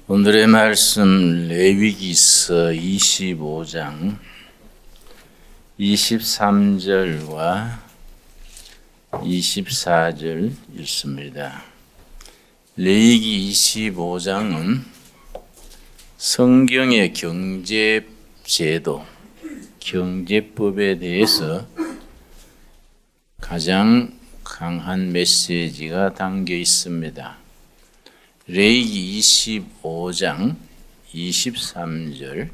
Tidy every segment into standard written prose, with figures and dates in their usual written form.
오늘의 말씀 레위기서 25장 23절과 24절 읽습니다. 레위기 25장은 성경의 경제제도, 경제법에 대해서 가장 강한 메시지가 담겨 있습니다. 레위기 25장 23절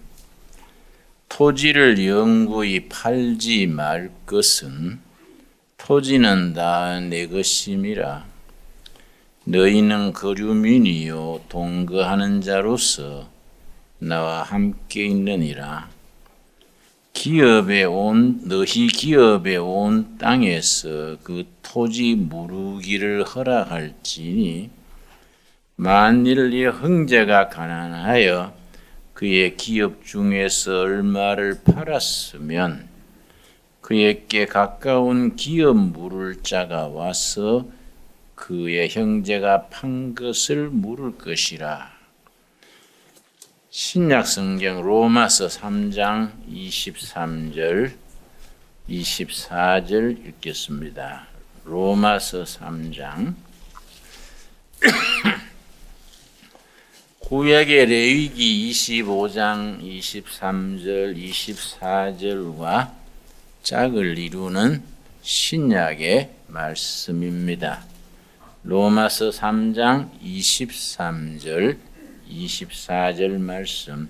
토지를 영구히 팔지 말 것은 토지는 다 내 것임이라. 너희는 거류민이요 동거하는 자로서 나와 함께 있느니라. 너희 기업에 온 땅에서 그 토지 무르기를 허락할지니 만일 네 형제가 가난하여 그의 기업 중에서 얼마를 팔았으면 그에게 가까운 기업 물을 자가 와서 그의 형제가 판 것을 물을 것이라. 신약성경 로마서 3장 23절 24절 읽겠습니다. 로마서 3장 구약의 레위기 25장 23절 24절과 짝을 이루는 신약의 말씀입니다. 로마서 3장 23절 24절 말씀.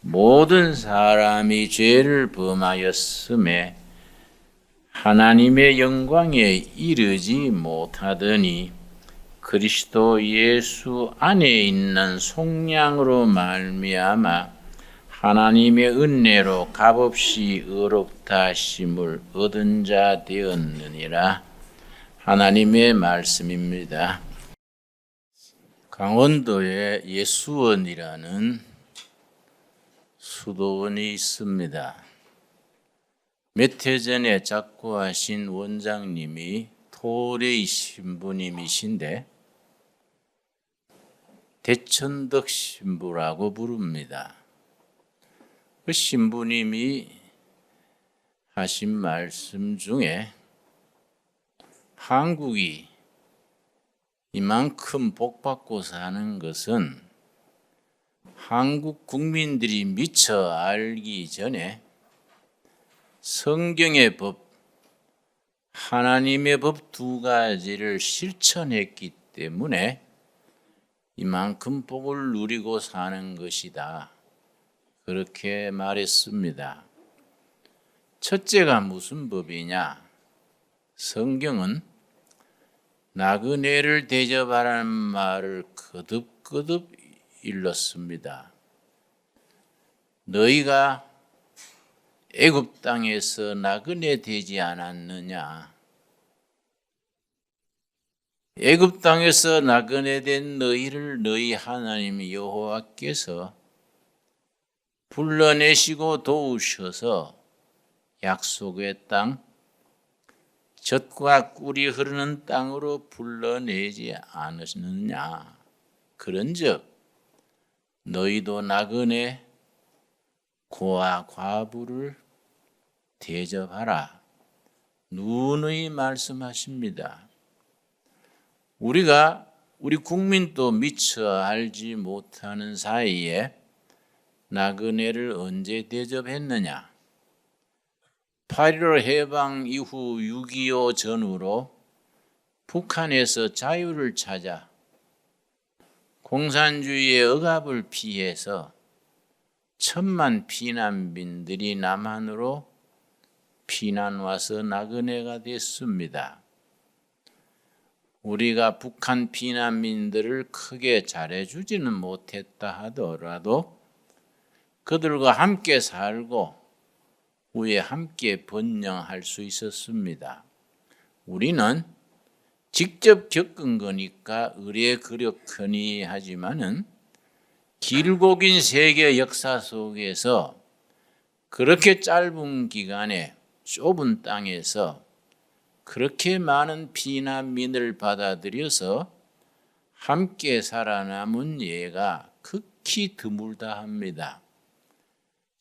모든 사람이 죄를 범하였음에 하나님의 영광에 이르지 못하더니 그리스도 예수 안에 있는 속량으로 말미암아 하나님의 은혜로 값없이 의롭다 하심을 얻은 자 되었느니라. 하나님의 말씀입니다. 강원도에 예수원이라는 수도원이 있습니다. 몇 해 전에 작고하신 원장님이 토레이 신부님이신데 대천덕 신부라고 부릅니다. 그 신부님이 하신 말씀 중에 한국이 이만큼 복받고 사는 것은 한국 국민들이 미처 알기 전에 성경의 법, 하나님의 법 두 가지를 실천했기 때문에 이만큼 복을 누리고 사는 것이다. 그렇게 말했습니다. 첫째가 무슨 법이냐? 성경은 나그네를 대접하라는 말을 거듭거듭 일렀습니다. 너희가 애굽 땅에서 나그네 되지 않았느냐? 애굽 땅에서 나그네 된 너희를 너희 하나님 여호와께서 불러내시고 도우셔서 약속의 땅, 젖과 꿀이 흐르는 땅으로 불러내지 않으셨느냐? 그런즉 너희도 나그네 고아 과부를 대접하라. 누누이 말씀하십니다. 우리 국민도 미처 알지 못하는 사이에 나그네를 언제 대접했느냐? 8.15 해방 이후 6.25 전후로 북한에서 자유를 찾아 공산주의의 억압을 피해서 1,000만 피난민들이 남한으로 피난 와서 나그네가 됐습니다. 우리가 북한 피난민들을 크게 잘해주지는 못했다 하더라도 그들과 함께 살고 후에 함께 번영할 수 있었습니다. 우리는 직접 겪은 거니까 의례그렇거니 하지만은 길고 긴 세계 역사 속에서 그렇게 짧은 기간에 좁은 땅에서 그렇게 많은 피난민을 받아들여서 함께 살아남은 예가 극히 드물다 합니다.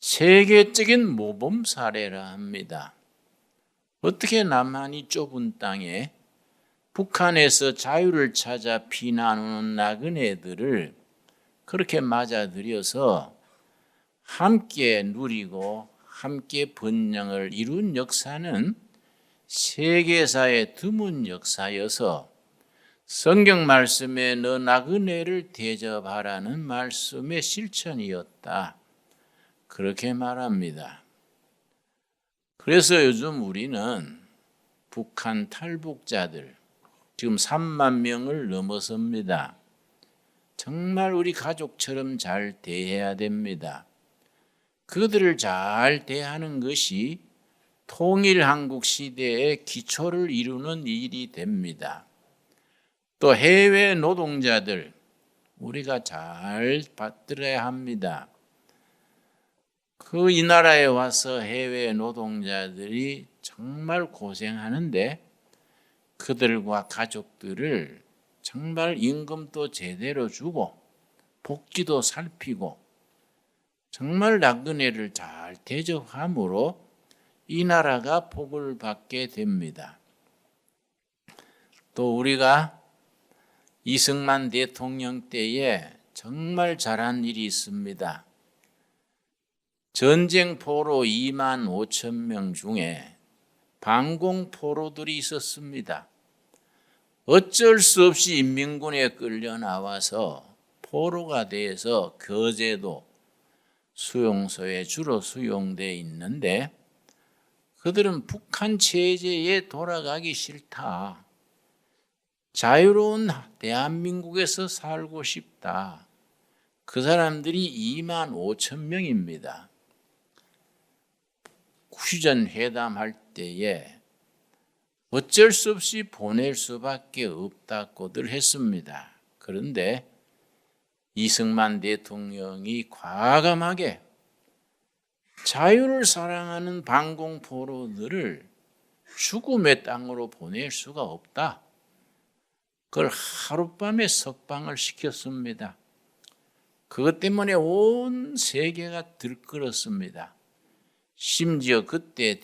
세계적인 모범 사례라 합니다. 어떻게 남한이 좁은 땅에 북한에서 자유를 찾아 피난오는 나그네들을 그렇게 맞아들여서 함께 누리고 함께 번영을 이룬 역사는 세계사의 드문 역사여서 성경 말씀에 너 나그네를 대접하라는 말씀의 실천이었다. 그렇게 말합니다. 그래서 요즘 우리는 북한 탈북자들 지금 3만 명을 넘어섭니다. 정말 우리 가족처럼 잘 대해야 됩니다. 그들을 잘 대하는 것이 통일 한국 시대의 기초를 이루는 일이 됩니다. 또 해외 노동자들 우리가 잘 받들어야 합니다. 이 나라에 와서 해외 노동자들이 정말 고생하는데 그들과 가족들을 정말 임금도 제대로 주고 복지도 살피고 정말 나그네를 잘 대접함으로 이 나라가 복을 받게 됩니다. 또 우리가 이승만 대통령 때에 정말 잘한 일이 있습니다. 전쟁 포로 2만 5천 명 중에 반공 포로들이 있었습니다. 어쩔 수 없이 인민군에 끌려 나와서 포로가 돼서 거제도 수용소에 주로 수용되어 있는데 그들은 북한 체제에 돌아가기 싫다. 자유로운 대한민국에서 살고 싶다. 그 사람들이 2만 5천 명입니다. 휴전 회담할 때에 어쩔 수 없이 보낼 수밖에 없다고들 했습니다. 그런데 이승만 대통령이 과감하게 자유를 사랑하는 반공 포로들을 죽음의 땅으로 보낼 수가 없다. 그걸 하룻밤에 석방을 시켰습니다. 그것 때문에 온 세계가 들끓었습니다. 심지어 그때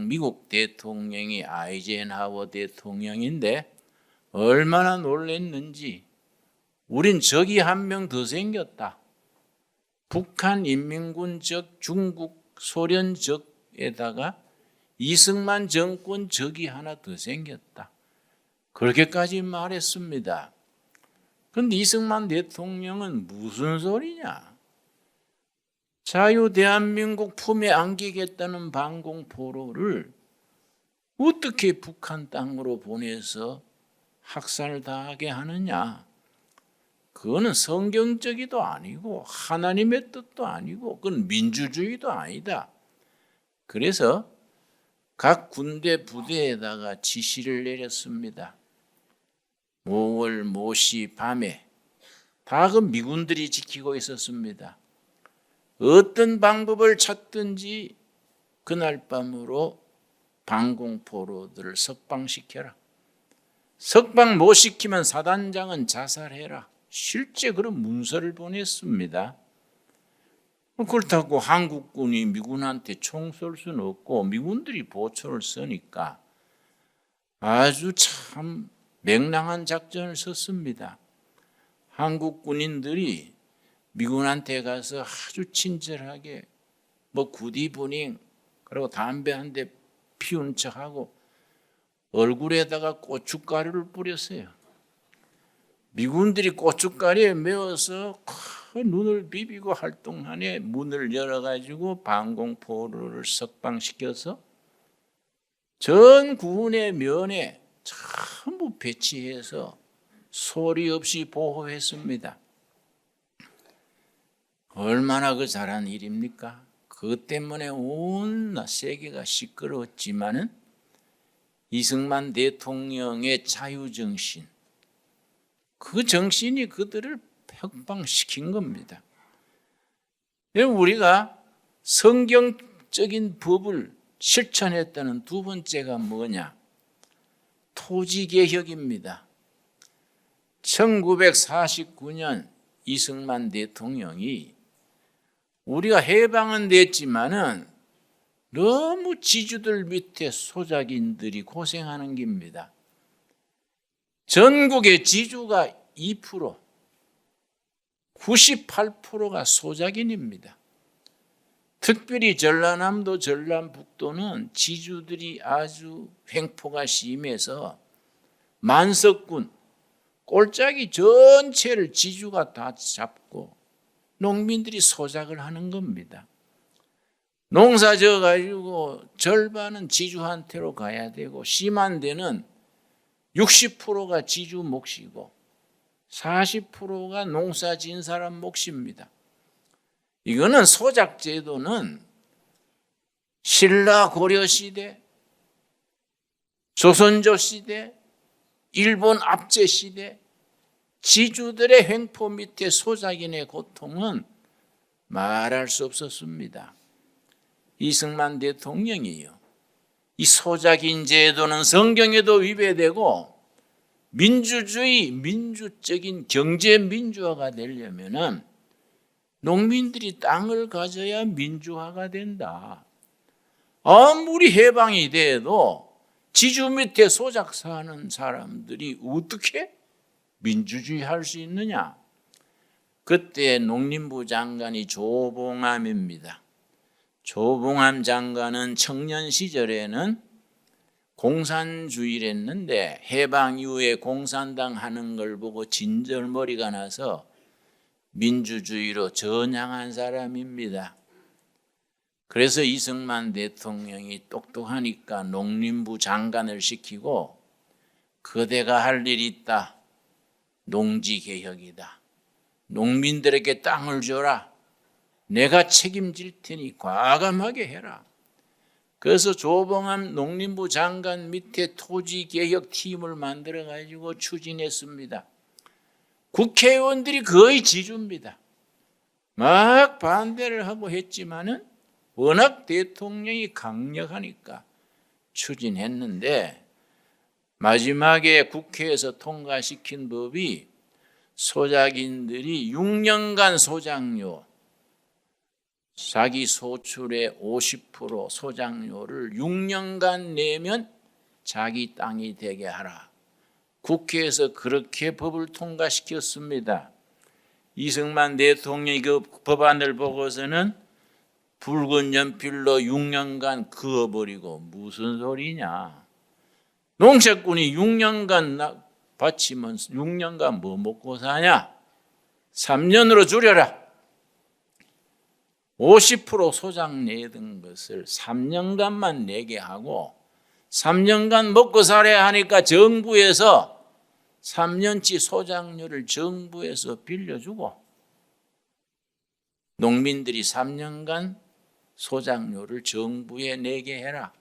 미국 대통령이 아이젠하워 대통령인데 얼마나 놀랐는지 우린 적이 한 명 더 생겼다. 북한 인민군 적, 중국 소련 적에다가 이승만 정권 적이 하나 더 생겼다. 그렇게까지 말했습니다. 그런데 이승만 대통령은 무슨 소리냐? 자유 대한민국 품에 안기겠다는 반공 포로를 어떻게 북한 땅으로 보내서 학살을 당하게 하느냐? 그거는 성경적이도 아니고 하나님의 뜻도 아니고 그건 민주주의도 아니다. 그래서 각 군대 부대에다가 지시를 내렸습니다. 5월 모시 밤에 다 그 미군들이 지키고 있었습니다. 어떤 방법을 찾든지 그날 밤으로 반공포로들을 석방시켜라. 석방 못 시키면 사단장은 자살해라. 실제 그런 문서를 보냈습니다. 그렇다고 한국군이 미군한테 총 쏠 수는 없고 미군들이 보초를 쓰니까 아주 참 맹랑한 작전을 썼습니다. 한국 군인들이 미군한테 가서 아주 친절하게 구디브닝 그리고 담배 한 대 피운 척하고 얼굴에다가 고춧가루를 뿌렸어요. 미군들이 고춧가루에 매워서 눈을 비비고 활동하네 문을 열어가지고 반공포로를 석방시켜서 전 군의 면에 전부 배치해서 소리 없이 보호했습니다. 얼마나 그 잘한 일입니까? 그것 때문에 온 세계가 시끄러웠지만은 이승만 대통령의 자유정신, 그 정신이 그들을 혁방시킨 겁니다. 우리가 성경적인 법을 실천했다는 두 번째가 뭐냐? 토지개혁입니다. 1949년 이승만 대통령이 우리가 해방은 됐지만은 너무 지주들 밑에 소작인들이 고생하는 겁니다. 전국의 지주가 2%, 98%가 소작인입니다. 특별히 전라남도, 전라북도는 지주들이 아주 횡포가 심해서 만석군, 꼴짝이 전체를 지주가 다 잡고 농민들이 소작을 하는 겁니다. 농사 지어가지고 절반은 지주한테로 가야 되고 심한 데는 60%가 지주 몫이고 40%가 농사 지은 사람 몫입니다. 이거는 소작 제도는 신라 고려 시대, 조선조 시대, 일본 압제 시대 지주들의 횡포 밑에 소작인의 고통은 말할 수 없었습니다. 이승만 대통령이요, 이 소작인 제도는 성경에도 위배되고 민주주의, 민주적인 경제 민주화가 되려면은 농민들이 땅을 가져야 민주화가 된다. 아무리 해방이 돼도 지주 밑에 소작 사는 사람들이 어떻게 민주주의 할 수 있느냐? 그때 농림부 장관이 조봉암입니다. 조봉암 장관은 청년 시절에는 공산주의를 했는데 해방 이후에 공산당 하는 걸 보고 진절머리가 나서 민주주의로 전향한 사람입니다. 그래서 이승만 대통령이 똑똑하니까 농림부 장관을 시키고 그대가 할 일이 있다. 농지개혁이다. 농민들에게 땅을 줘라. 내가 책임질 테니 과감하게 해라. 그래서 조봉암 농림부 장관 밑에 토지개혁팀을 만들어가지고 추진했습니다. 국회의원들이 거의 지주입니다. 막 반대를 하고 했지만은 워낙 대통령이 강력하니까 추진했는데 마지막에 국회에서 통과시킨 법이 소작인들이 6년간 소작료, 자기 소출의 50% 소작료를 6년간 내면 자기 땅이 되게 하라. 국회에서 그렇게 법을 통과시켰습니다. 이승만 대통령이 그 법안을 보고서는 붉은 연필로 6년간 그어버리고 무슨 소리냐. 농사꾼이 6년간 바치면 6년간 뭐 먹고 사냐. 3년으로 줄여라. 50% 소작 내던 것을 3년간만 내게 하고 3년간 먹고 살아야 하니까 정부에서 3년치 소작료를 정부에서 빌려주고 농민들이 3년간 소작료를 정부에 내게 해라.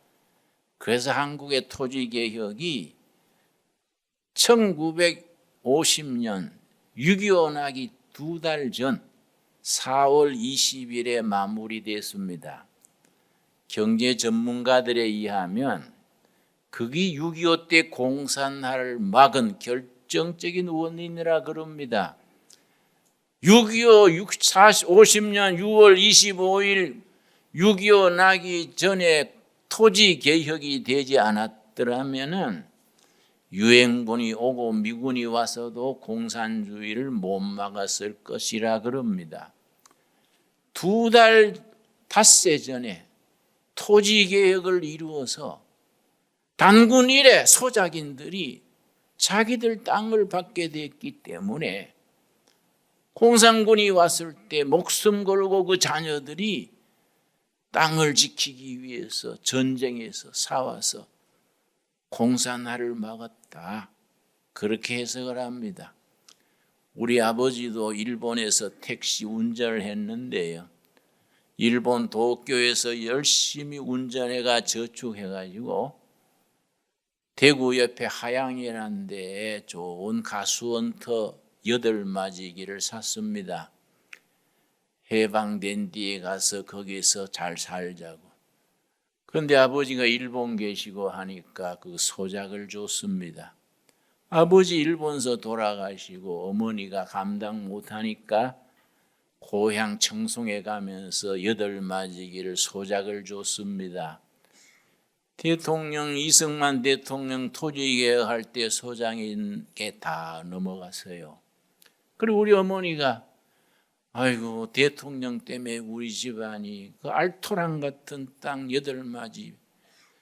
그래서 한국의 토지개혁이 1950년 6.25 나기 2달 전 4월 20일에 마무리됐습니다. 경제 전문가들에 의하면 그게 6.25 때 공산화를 막은 결정적인 원인이라 그럽니다. 6.25 50년 6월 25일 6.25 나기 전에 토지 개혁이 되지 않았더라면은 유행군이 오고 미군이 와서도 공산주의를 못 막았을 것이라 그럽니다. 2달 닷새 전에 토지 개혁을 이루어서 단군 이래 소작인들이 자기들 땅을 받게 됐기 때문에 공산군이 왔을 때 목숨 걸고 그 자녀들이 땅을 지키기 위해서 전쟁에서 싸워서 공산화를 막았다. 그렇게 해석을 합니다. 우리 아버지도 일본에서 택시 운전을 했는데요. 일본 도쿄에서 열심히 운전해가 저축해가지고 대구 옆에 하양이라는 데에 좋은 가수원터 8마지기를 샀습니다. 해방된 뒤에 가서 거기서 잘 살자고. 그런데 아버지가 일본 계시고 하니까 그 소작을 줬습니다. 아버지 일본서 돌아가시고 어머니가 감당 못하니까 고향 청송에 가면서 8맞이기를 소작을 줬습니다. 대통령 이승만 대통령 토지개혁할 때 소장인 게 다 넘어갔어요. 그리고 우리 어머니가 아이고 대통령 때문에 우리 집안이 그 알토란 같은 땅 8맞이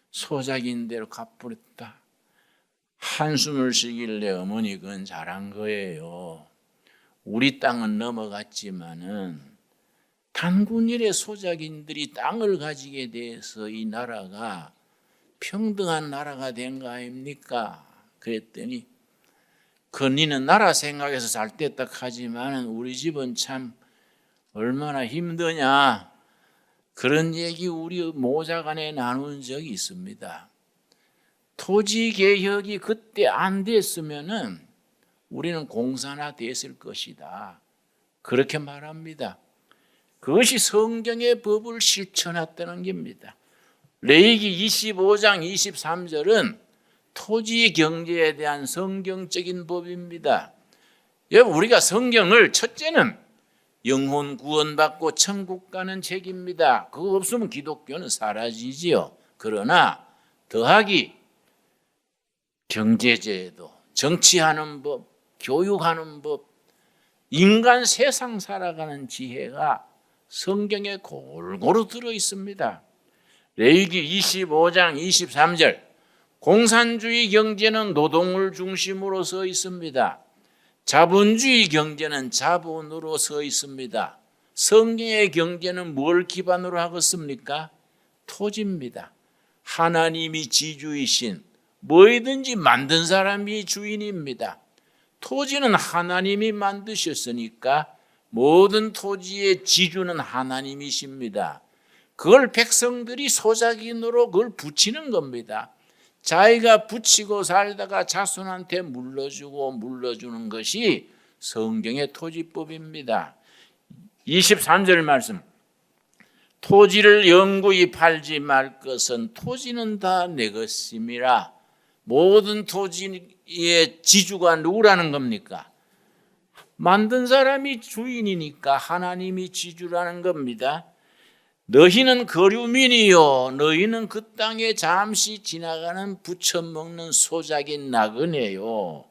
소작인 대로 갚으랬다. 한숨을 쉬길래 어머니 그건 잘한 거예요. 우리 땅은 넘어갔지만은 단군일의 소작인들이 땅을 가지게 돼서 이 나라가 평등한 나라가 된 거 아닙니까? 그랬더니 니는 나라 생각해서 잘 됐다 하지만 우리 집은 참 얼마나 힘드냐 그런 얘기 우리 모자간에 나눈 적이 있습니다. 토지 개혁이 그때 안 됐으면은 우리는 공산화 됐을 것이다. 그렇게 말합니다. 그것이 성경의 법을 실천했다는 겁니다. 레위기 25장 23절은 토지 경제에 대한 성경적인 법입니다. 여러분 우리가 성경을 첫째는 영혼 구원받고 천국 가는 책입니다. 그거 없으면 기독교는 사라지지요. 그러나 더하기 경제제도, 정치하는 법, 교육하는 법, 인간 세상 살아가는 지혜가 성경에 골고루 들어 있습니다. 레위기 25장 23절 공산주의 경제는 노동을 중심으로 서 있습니다. 자본주의 경제는 자본으로 서 있습니다. 성경의 경제는 뭘 기반으로 하겠습니까? 토지입니다. 하나님이 지주이신 뭐든지 만든 사람이 주인입니다. 토지는 하나님이 만드셨으니까 모든 토지의 지주는 하나님이십니다. 그걸 백성들이 소작인으로 그걸 붙이는 겁니다. 자기가 붙이고 살다가 자손한테 물러주는 것이 성경의 토지법입니다. 23절 말씀 토지를 영구히 팔지 말 것은 토지는 다 내 것임이라. 모든 토지의 지주가 누구라는 겁니까? 만든 사람이 주인이니까 하나님이 지주라는 겁니다. 너희는 거류민이요 너희는 그 땅에 잠시 지나가는 부쳐먹는 소작인 나그네요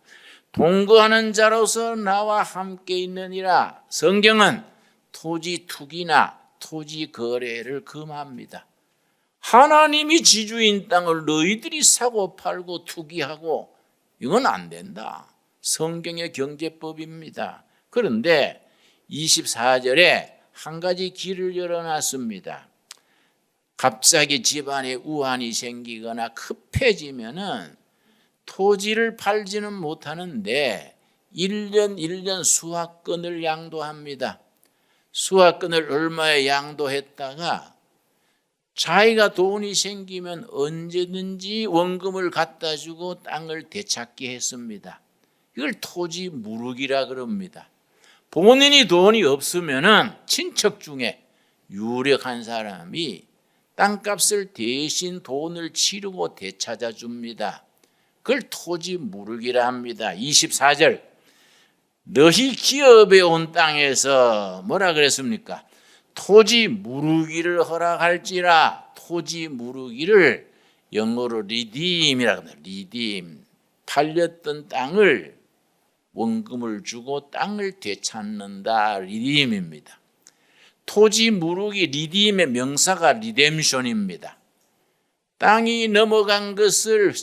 동거하는 자로서 나와 함께 있느니라. 성경은 토지 투기나 토지 거래를 금합니다. 하나님이 지주인 땅을 너희들이 사고 팔고 투기하고 이건 안 된다. 성경의 경제법입니다. 그런데 24절에 한 가지 길을 열어놨습니다. 갑자기 집안에 우환이 생기거나 급해지면은 토지를 팔지는 못하는데 1년 수확권을 양도합니다. 수확권을 얼마에 양도했다가 자기가 돈이 생기면 언제든지 원금을 갖다 주고 땅을 되찾게 했습니다. 이걸 토지 무르기라 그럽니다. 본인이 돈이 없으면은 친척 중에 유력한 사람이 땅값을 대신 돈을 치르고 되찾아 줍니다. 그걸 토지 무르기라 합니다. 24절 너희 기업에 온 땅에서 뭐라 그랬습니까? 토지 무르기를 허락할지라. 토지 무르기를 영어로 리딤이라고 합니다. 리딤. 팔렸던 땅을 원금을 주고 땅을 되찾는다. 리딤입니다. 토지 무르기 리딤의 명사가 리뎀션입니다. 땅이 넘어간 것을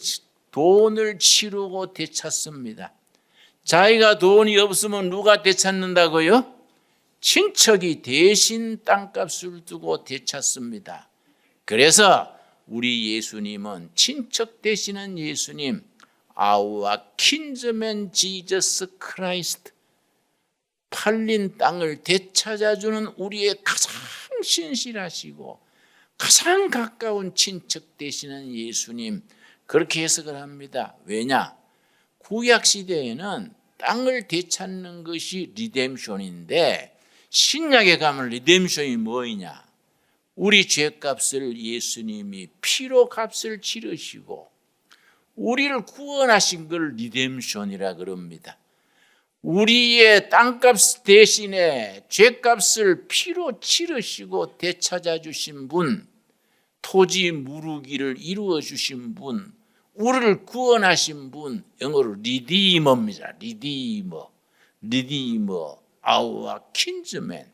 돈을 치르고 되찾습니다. 자기가 돈이 없으면 누가 되찾는다고요? 친척이 대신 땅값을 두고 되찾습니다. 그래서 우리 예수님은 친척 되시는 예수님 Our kinsman Jesus Christ 팔린 땅을 되찾아주는 우리의 가장 신실하시고 가장 가까운 친척 되시는 예수님 그렇게 해석을 합니다. 왜냐? 구약시대에는 땅을 되찾는 것이 리뎀션인데 신약에 가면 리뎀션이 뭐이냐? 우리 죄값을 예수님이 피로 값을 치르시고 우리를 구원하신 걸 리뎀션이라 그럽니다. 우리의 땅값 대신에 죄값을 피로 치르시고 되찾아 주신 분, 토지 무르기를 이루어 주신 분, 우리를 구원하신 분, 영어로 리디머입니다. 리디머, our kinsman,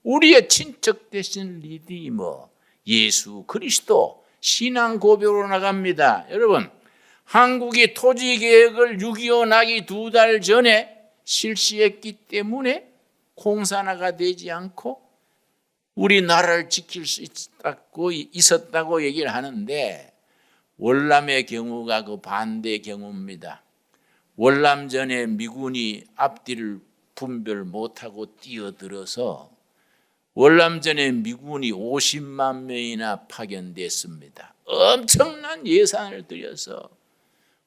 우리의 친척 되신 리디머, 예수 그리스도 신앙 고백으로 나갑니다. 여러분, 한국이 토지 계획을 6.25 나기 2달 전에 실시했기 때문에 공산화가 되지 않고 우리나라를 지킬 수 있었다고 얘기를 하는데, 월남의 경우가 그 반대 경우입니다. 월남전에 미군이 앞뒤를 분별 못하고 뛰어들어서 월남전에 미군이 50만 명이나 파견됐습니다. 엄청난 예산을 들여서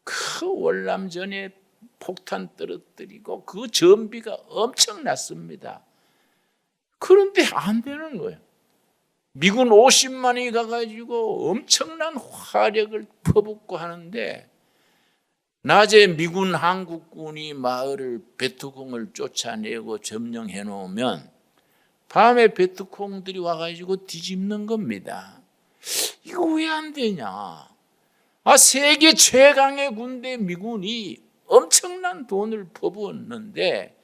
그 월남전에 폭탄 떨어뜨리고 그 전비가 엄청났습니다. 그런데 안 되는 거예요. 미군 50만이 가가지고 엄청난 화력을 퍼붓고 하는데, 낮에 미군 한국군이 마을을 베트콩을 쫓아내고 점령해 놓으면 밤에 베트콩들이 와가지고 뒤집는 겁니다. 이거 왜 안 되냐? 세계 최강의 군대 미군이 엄청난 돈을 퍼부었는데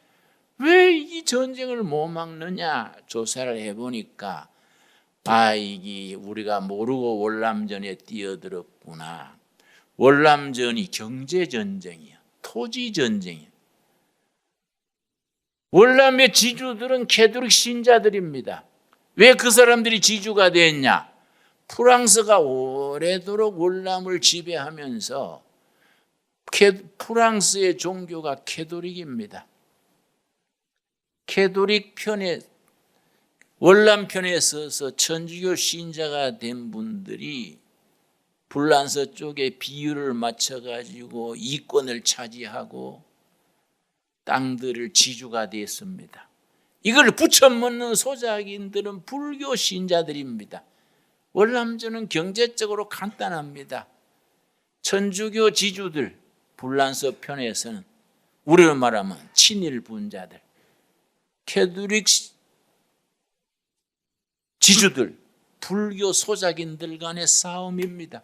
왜 이 전쟁을 못 막느냐 조사를 해보니까, 이게 우리가 모르고 월남전에 뛰어들었구나. 월남전이 경제전쟁이야. 토지전쟁이야. 월남의 지주들은 캐톨릭 신자들입니다. 왜 그 사람들이 지주가 됐냐? 프랑스가 오래도록 월남을 지배하면서 프랑스의 종교가 캐톨릭입니다. 캐톨릭 편에, 월남 편에 서서 천주교 신자가 된 분들이 불란서 쪽에 비율을 맞춰가지고 이권을 차지하고 땅들을 지주가 됐습니다. 이걸 붙여먹는 소작인들은 불교 신자들입니다. 월남전은 경제적으로 간단합니다. 천주교 지주들, 불란서 편에서는 우리로 말하면 친일 분자들, 캐톨릭 지주들, 불교 소작인들 간의 싸움입니다.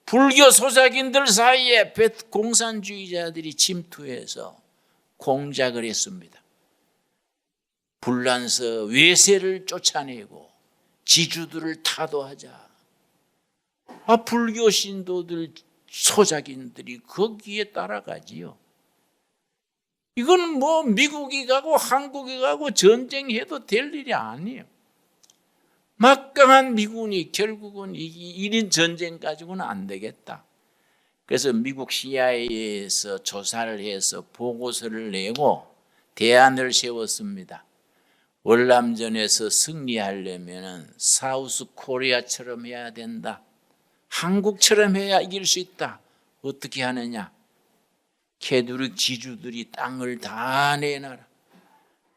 불교 소작인들 사이에 공산주의자들이 침투해서 공작을 했습니다. 불란서 외세를 쫓아내고 지주들을 타도하자. 불교 신도들 소작인들이 거기에 따라가지요. 이건 미국이 가고 한국이 가고 전쟁해도 될 일이 아니에요. 막강한 미군이 결국은 이런 전쟁 가지고는 안 되겠다. 그래서 미국 CIA에서 조사를 해서 보고서를 내고 대안을 세웠습니다. 월남전에서 승리하려면 사우스 코리아처럼 해야 된다. 한국처럼 해야 이길 수 있다. 어떻게 하느냐? 캐톨릭 지주들이 땅을 다 내놔라.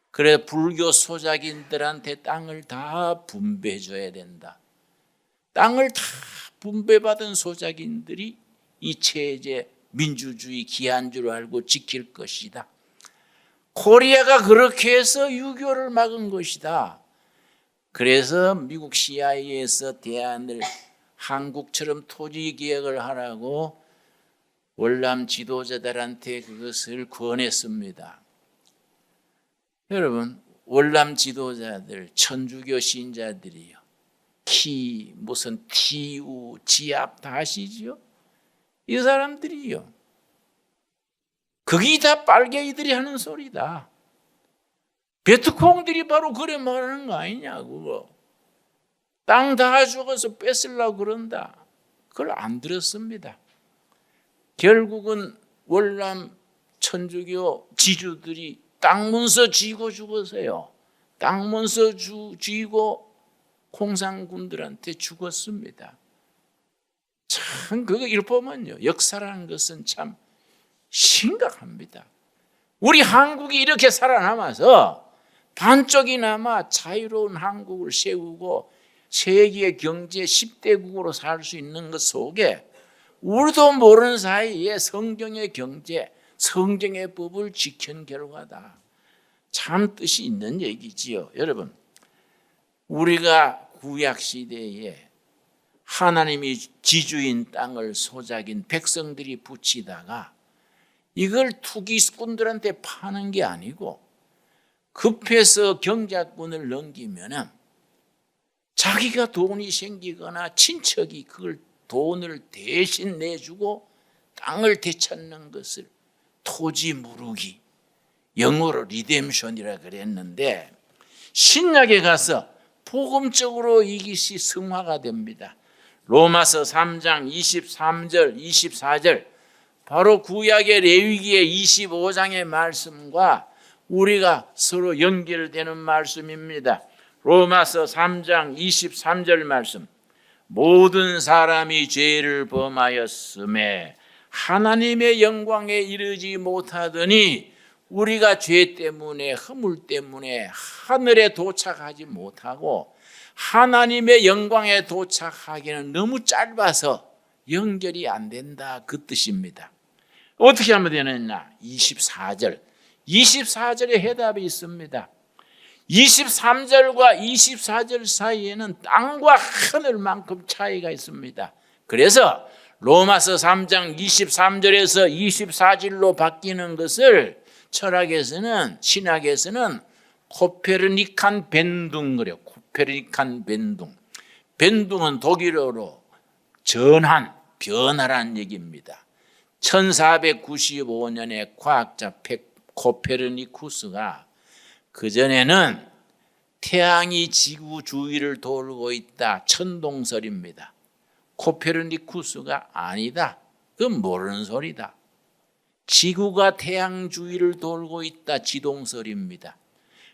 그래, 불교 소작인들한테 땅을 다 분배해 줘야 된다. 땅을 다 분배받은 소작인들이 이 체제 민주주의 기한 줄 알고 지킬 것이다. 코리아가 그렇게 해서 유교를 막은 것이다. 그래서 미국 CIA에서 대안을 한국처럼 토지 개혁을 하라고 월남 지도자들한테 그것을 권했습니다. 여러분, 월남 지도자들, 천주교 신자들이요, 무슨 TU, 지압 다 아시죠? 이 사람들이요, 그게 다 빨갱이들이 하는 소리다. 베트콩들이 바로 그래 말하는 거 아니냐고. 땅 다 죽어서 뺏으려고 그런다. 그걸 안 들었습니다. 결국은 월남 천주교 지주들이 땅 문서 쥐고 죽었어요. 땅 문서 쥐고 공산군들한테 죽었습니다. 참 그거 읽어보면요, 역사라는 것은 참 심각합니다. 우리 한국이 이렇게 살아남아서 반쪽이나마 자유로운 한국을 세우고 세계 경제 10대국으로 살 수 있는 것 속에 우리도 모르는 사이에 성경의 경제, 성경의 법을 지킨 결과다. 참 뜻이 있는 얘기지요. 여러분, 우리가 구약시대에 하나님이 지주인 땅을 소작인 백성들이 붙이다가 이걸 투기꾼들한테 파는 게 아니고 급해서 경작권을 넘기면은 자기가 돈이 생기거나 친척이 그걸 돈을 대신 내주고 땅을 되찾는 것을 토지 무르기, 영어로 리뎀션이라 그랬는데 신약에 가서 복음적으로 이것이 승화가 됩니다. 로마서 3장 23절 24절 바로 구약의 레위기의 25장의 말씀과 우리가 서로 연결되는 말씀입니다. 로마서 3장 23절 말씀. 모든 사람이 죄를 범하였음에 하나님의 영광에 이르지 못하더니 우리가 죄 때문에 허물 때문에 하늘에 도착하지 못하고 하나님의 영광에 도착하기는 너무 짧아서 연결이 안 된다, 그 뜻입니다. 어떻게 하면 되느냐? 24절에 해답이 있습니다. 23절과 24절 사이에는 땅과 하늘만큼 차이가 있습니다. 그래서 로마서 3장 23절에서 24절로 바뀌는 것을 철학에서는, 신학에서는 코페르니칸 벤둥 그래요. 코페르니칸 벤둥. 벤둥은 독일어로 전환, 변화란 얘기입니다. 1495년에 과학자 코페르니쿠스가 그전에는 태양이 지구 주위를 돌고 있다, 천동설입니다. 코페르니쿠스가 아니다, 그건 모르는 소리다. 지구가 태양 주위를 돌고 있다, 지동설입니다.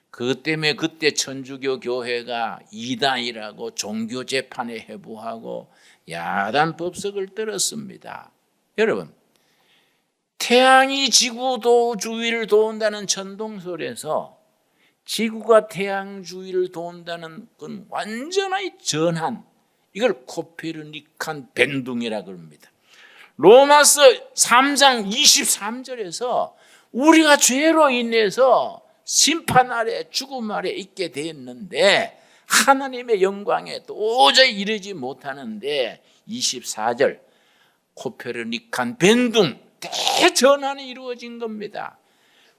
그것 때문에 그때 천주교 교회가 이단이라고 종교 재판에 회부하고 야단 법석을 들었습니다. 여러분, 태양이 지구 주위를 돈다는 천동설에서 지구가 태양 주위를 돈다는 건 완전히 전환, 이걸 코페르니칸 벤둥이라고 합니다. 로마서 3장 23절에서 우리가 죄로 인해서 심판 아래, 죽음 아래 있게 되었는데 하나님의 영광에 도저히 이르지 못하는데 24절 코페르니칸 벤둥 대전환이 이루어진 겁니다.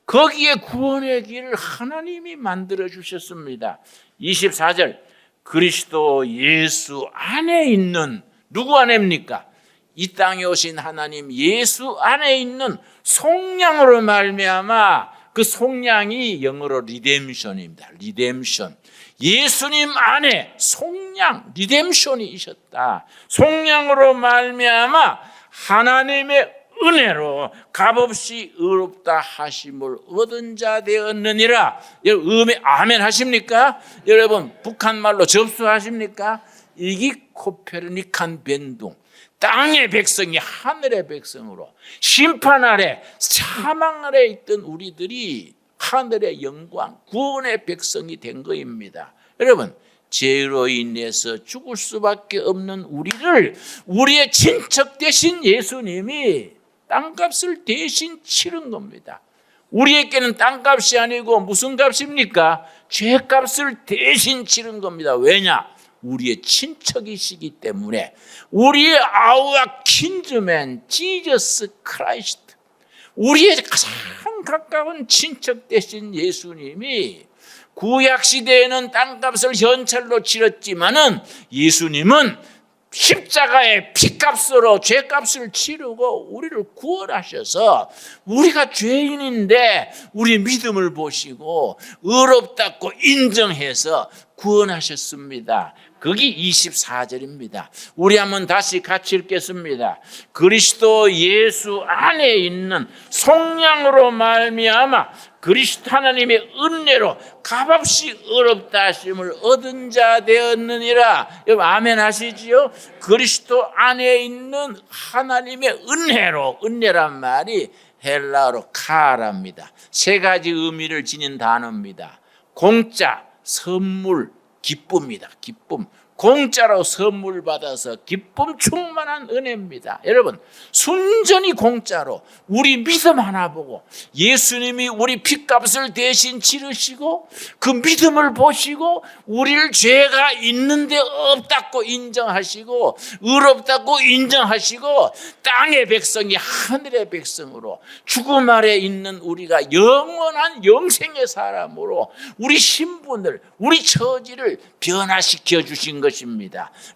거기에 구원의 길을 하나님이 만들어 주셨습니다. 24절 그리스도 예수 안에 있는, 누구 안에입니까? 이 땅에 오신 하나님 예수 안에 있는 속량으로 말미암아, 그 속량이 영어로 리뎀션입니다. 리뎀션. 예수님 안에 속량, 리뎀션이 있었다. 속량으로 말미암아 하나님의 은혜로 값없이 의롭다 하심을 얻은 자 되었느니라. 여러분 아멘 하십니까? 여러분 북한 말로 접수하십니까? 이게 코페르니칸 벤둥. 땅의 백성이 하늘의 백성으로, 심판 아래, 사망 아래 있던 우리들이 하늘의 영광, 구원의 백성이 된 거입니다. 여러분, 죄로 인해서 죽을 수밖에 없는 우리를 우리의 친척 되신 예수님이 땅값을 대신 치른 겁니다. 우리에게는 땅값이 아니고 무슨 값입니까? 죄값을 대신 치른 겁니다. 왜냐? 우리의 친척이시기 때문에. 우리의 아우와 킨즈맨 지저스 크라이스트, 우리의 가장 가까운 친척 되신 예수님이 구약시대에는 땅값을 현찰로 치렀지만은 예수님은 십자가의 피값으로 죄값을 치르고 우리를 구원하셔서 우리가 죄인인데 우리 믿음을 보시고 의롭다고 인정해서 구원하셨습니다. 그게 24절입니다. 우리 한번 다시 같이 읽겠습니다. 그리스도 예수 안에 있는 속량으로 말미암아 그리스도 하나님의 은혜로 값없이 의롭다 하심을 얻은 자 되었느니라. 여러분 아멘 하시지요? 그리스도 안에 있는 하나님의 은혜로, 은혜란 말이 헬라어로 카라입니다. 세 가지 의미를 지닌 단어입니다. 공짜, 선물, 기쁨이다. 기쁨. 공짜로 선물 받아서 기쁨 충만한 은혜입니다. 여러분, 순전히 공짜로 우리 믿음 하나 보고 예수님이 우리 핏값을 대신 치르시고 그 믿음을 보시고 우리를 죄가 있는데 없다고 인정하시고 의롭다고 인정하시고 땅의 백성이 하늘의 백성으로 죽음 아래 있는 우리가 영원한 영생의 사람으로 우리 신분을 우리 처지를 변화시켜 주신 것입니다.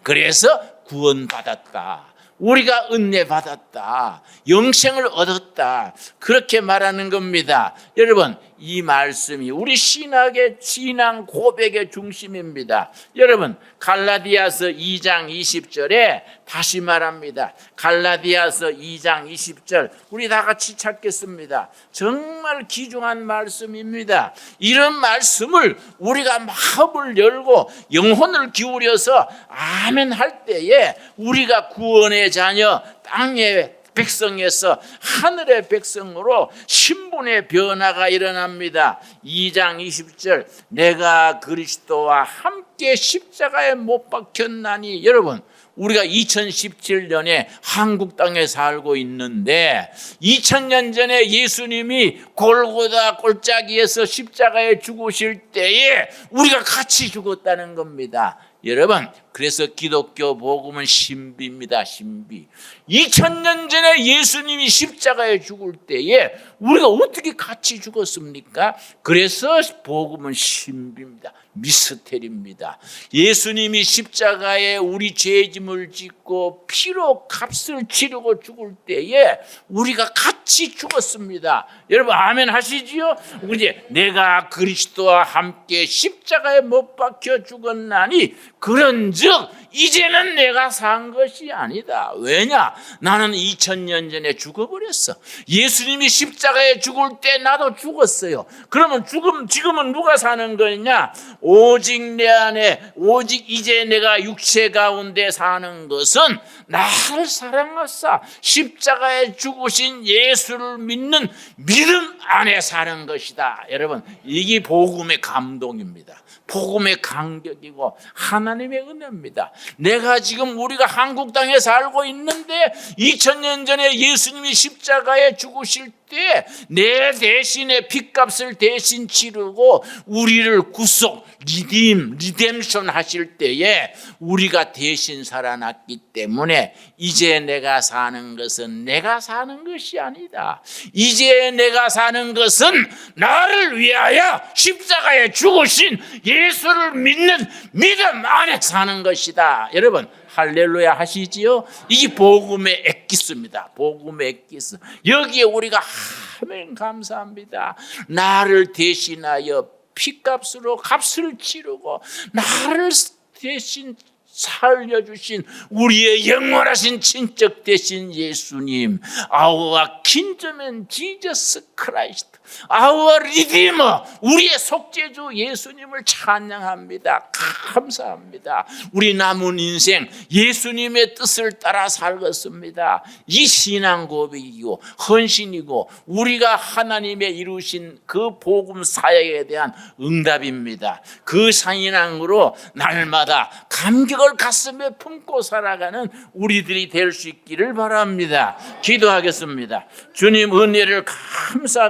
그래서 구원받았다, 우리가 은혜 받았다, 영생을 얻었다, 그렇게 말하는 겁니다. 여러분, 이 말씀이 우리 신앙 고백의 중심입니다. 여러분, 갈라디아서 2장 20절에 다시 말합니다. 갈라디아서 2장 20절 우리 다 같이 찾겠습니다. 정말 귀중한 말씀입니다. 이런 말씀을 우리가 마음을 열고 영혼을 기울여서 아멘 할 때에 우리가 구원의 자녀, 땅의 백성에서 하늘의 백성으로 신분의 변화가 일어납니다. 2장 20절 내가 그리스도와 함께 십자가에 못 박혔나니. 여러분, 우리가 2017년에 한국 땅에 살고 있는데 2000년 전에 예수님이 골고다 골짜기에서 십자가에 죽으실 때에 우리가 같이 죽었다는 겁니다. 여러분, 그래서 기독교 복음은 신비입니다. 신비. 2000년 전에 예수님이 십자가에 죽을 때에 우리가 어떻게 같이 죽었습니까? 그래서 복음은 신비입니다. 미스테리입니다. 예수님이 십자가에 우리 죄짐을 짓고 피로 값을 치르고 죽을 때에 우리가 같이 죽었습니다. 여러분 아멘 하시지요? 이제 내가 그리스도와 함께 십자가에 못 박혀 죽었나니 그런즉 이제는 내가 산 것이 아니다. 왜냐? 나는 2000년 전에 죽어버렸어. 예수님이 십자가에 죽을 때 나도 죽었어요. 그러면 지금은 누가 사는 거냐? 오직 내 안에, 오직 이제 내가 육체 가운데 사는 것은 나를 사랑하사 십자가에 죽으신 예수를 믿는 믿음 안에 사는 것이다. 여러분, 이게 복음의 감동입니다. 복음의 간격이고 하나님의 은혜입니다. 내가 지금 우리가 한국 땅에 살고 있는데 2000년 전에 예수님이 십자가에 죽으실 때 내 대신에 핏값을 대신 치르고 우리를 구속, 리뎀션 하실 때에 우리가 대신 살아났기 때문에 이제 내가 사는 것은 내가 사는 것이 아니다. 이제 내가 사는 것은 나를 위하여 십자가에 죽으신 예수를 믿는 믿음 안에 사는 것이다. 여러분 할렐루야 하시지요? 이게 복음의 엑기스입니다. 복음의 엑기스. 여기에 우리가 아멘 감사합니다. 나를 대신하여 피값으로 값을 치르고 나를 대신 살려주신 우리의 영원하신 친척 되신 예수님, Our kinsman Jesus Christ, Our Redeemer, 우리의 속죄주 예수님을 찬양합니다. 감사합니다. 우리 남은 인생 예수님의 뜻을 따라 살겠습니다. 이 신앙 고백이고 헌신이고 우리가 하나님의 이루신 그 복음 사역에 대한 응답입니다. 그 신앙으로 날마다 감격을 가슴에 품고 살아가는 우리들이 될 수 있기를 바랍니다. 기도하겠습니다. 주님 은혜를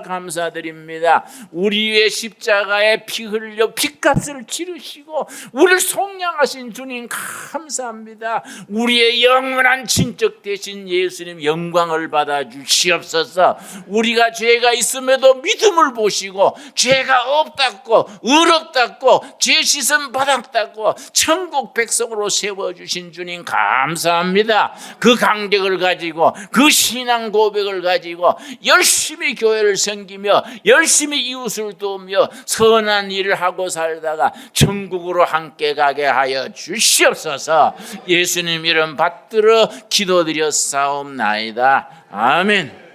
감사드립니다. 우리의 십자가에 피 흘려 피값을 치르시고 우리를 속량하신 주님 감사합니다. 우리의 영원한 친척 되신 예수님 영광을 받아 주시옵소서. 우리가 죄가 있음에도 믿음을 보시고 죄가 없다고 의롭다고 죄 씻음 받았다고 천국 백성으로 세워주신 주님 감사합니다. 그 강력을 가지고 그 신앙 고백을 가지고 열심히 교회를 섬기며 열심히 이웃을 도우며 선한 일을 하고 살다가 천국으로 함께 가게 하여 주시옵소서. 예수님 이름 받들어 기도드렸사옵나이다. 아멘.